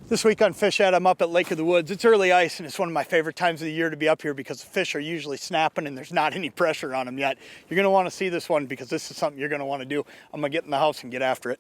This week on Fish Ed, I'm up at Lake of the Woods. It's early ice and it's one of my favorite times of the year to be up here because the fish are usually snapping and there's not any pressure on them yet. You're gonna wanna see this one because this is something you're gonna wanna do. I'm gonna get in the house and get after it.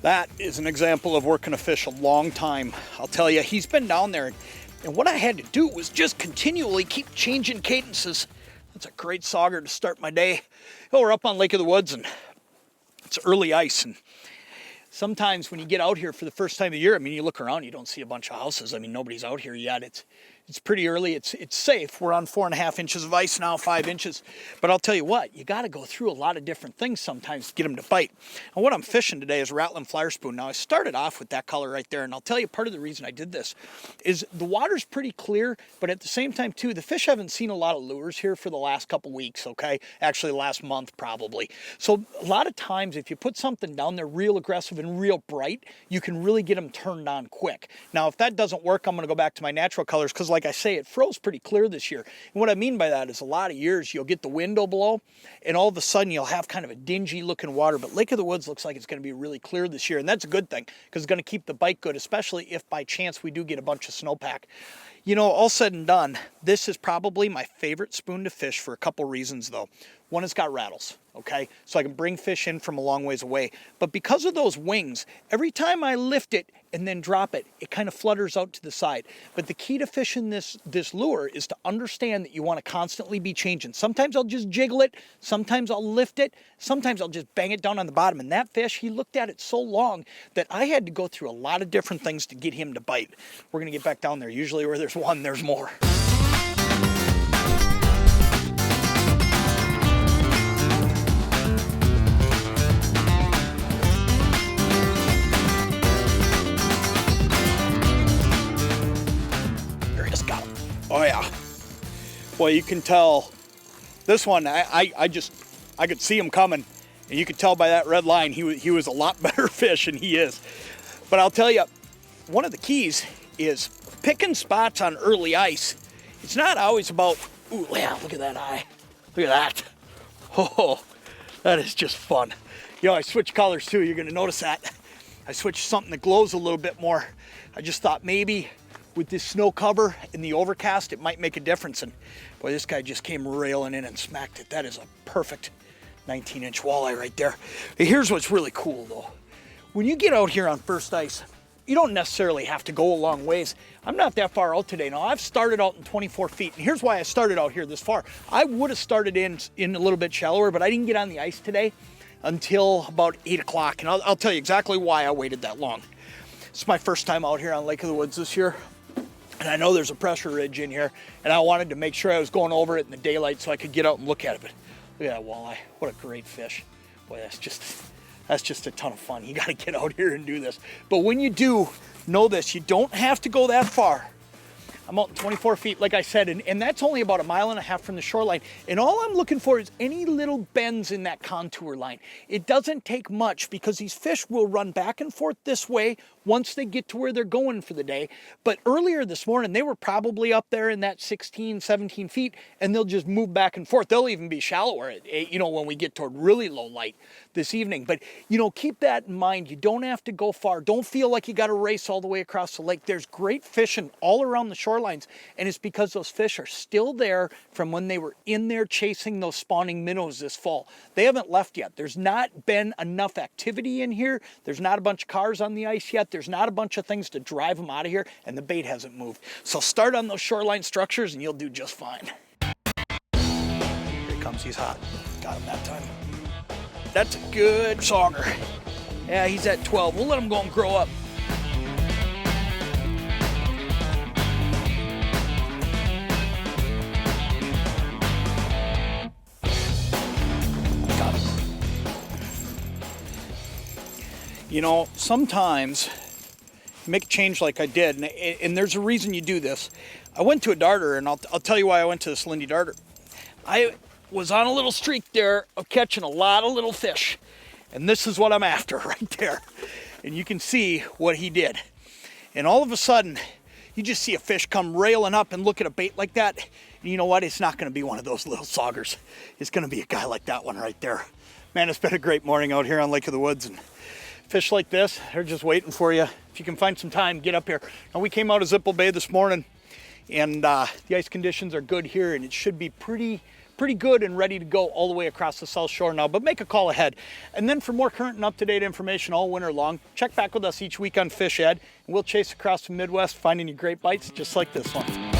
That is an example of working a fish a long time. I'll tell you, he's been down there, and what I had to do was just continually keep changing cadences. That's a great sauger to start my day. Oh, we're up on Lake of the Woods, and it's early ice, and sometimes when you get out here for the first time of the year, I mean, you look around, you don't see a bunch of houses. I mean, nobody's out here yet. It's pretty early. It's safe. We're on 4.5 inches of ice now, 5 inches. But I'll tell you what, you got to go through a lot of different things sometimes to get them to bite. And what I'm fishing today is rattling flyer spoon. Now, I started off with that color right there, and I'll tell you part of the reason I did this is the water's pretty clear, but at the same time, too, the fish haven't seen a lot of lures here for the last couple weeks, okay? Actually, last month, probably. So a lot of times, if you put something down there real aggressive and real bright, you can really get them turned on quick. Now, if that doesn't work, I'm going to go back to my natural colors because, like I say, it froze pretty clear this year. And what I mean by that is a lot of years you'll get the window blow and all of a sudden you'll have kind of a dingy looking water, but Lake of the Woods looks like it's going to be really clear this year, and that's a good thing because it's going to keep the bite good, especially if by chance we do get a bunch of snowpack. You know, all said and done, this is probably my favorite spoon to fish for a couple reasons though. One, it's got rattles, okay? So I can bring fish in from a long ways away. But because of those wings, every time I lift it and then drop it, it kind of flutters out to the side. But the key to fishing this lure is to understand that you want to constantly be changing. Sometimes I'll just jiggle it, sometimes I'll lift it, sometimes I'll just bang it down on the bottom. And that fish, he looked at it so long that I had to go through a lot of different things to get him to bite. We're gonna get back down there. Usually where there's one, there's more. Oh yeah. Well, you can tell this one, I could see him coming, and you could tell by that red line he was a lot better fish than he is. But I'll tell you, one of the keys is picking spots on early ice. It's not always about, ooh, yeah, look at that eye. Look at that. Oh, that is just fun. You know, I switched colors too. You're gonna notice that. I switched something that glows a little bit more. I just thought maybe with this snow cover and the overcast, it might make a difference. And boy, this guy just came railing in and smacked it. That is a perfect 19-inch walleye right there. Here's what's really cool though. When you get out here on first ice, you don't necessarily have to go a long ways. I'm not that far out today. Now, I've started out in 24 feet, and here's why I started out here this far. I would have started in a little bit shallower, but I didn't get on the ice today until about 8 o'clock, and I'll tell you exactly why I waited that long. It's my first time out here on Lake of the Woods this year. And I know there's a pressure ridge in here, and I wanted to make sure I was going over it in the daylight so I could get out and look at it. But look at that walleye. What a great fish. Boy, that's just a ton of fun. You got to get out here and do this. But when you do, know this, you don't have to go that far. I'm out in 24 feet, like I said, and that's only about 1.5 miles from the shoreline. And all I'm looking for is any little bends in that contour line. It doesn't take much because these fish will run back and forth this way once they get to where they're going for the day. But earlier this morning, they were probably up there in that 16, 17 feet, and they'll just move back and forth. They'll even be shallower, you know, when we get toward really low light this evening. But, you know, keep that in mind. You don't have to go far. Don't feel like you got to race all the way across the lake. There's great fishing all around the shorelines, and it's because those fish are still there from when they were in there chasing those spawning minnows this fall. They haven't left yet. There's not been enough activity in here. There's not a bunch of cars on the ice yet. There's not a bunch of things to drive them out of here, and the bait hasn't moved. So start on those shoreline structures and you'll do just fine. Here he comes, he's hot. Got him that time. That's a good sauger. Yeah, he's at 12. We'll let him go and grow up. You know, sometimes you make a change like I did, and there's a reason you do this. I went to a darter, and I'll tell you why I went to this Lindy darter. I was on a little streak there of catching a lot of little fish, and this is what I'm after right there. And you can see what he did. And all of a sudden, you just see a fish come railing up and look at a bait like that. And you know what? It's not going to be one of those little saugers. It's going to be a guy like that one right there. Man, it's been a great morning out here on Lake of the Woods. And fish like this, they're just waiting for you. If you can find some time, get up here. Now, we came out of Zipple Bay this morning, and the ice conditions are good here, and it should be pretty good and ready to go all the way across the South Shore now, but make a call ahead. And then for more current and up-to-date information all winter long, check back with us each week on Fish Ed, and we'll chase across the Midwest finding you great bites just like this one.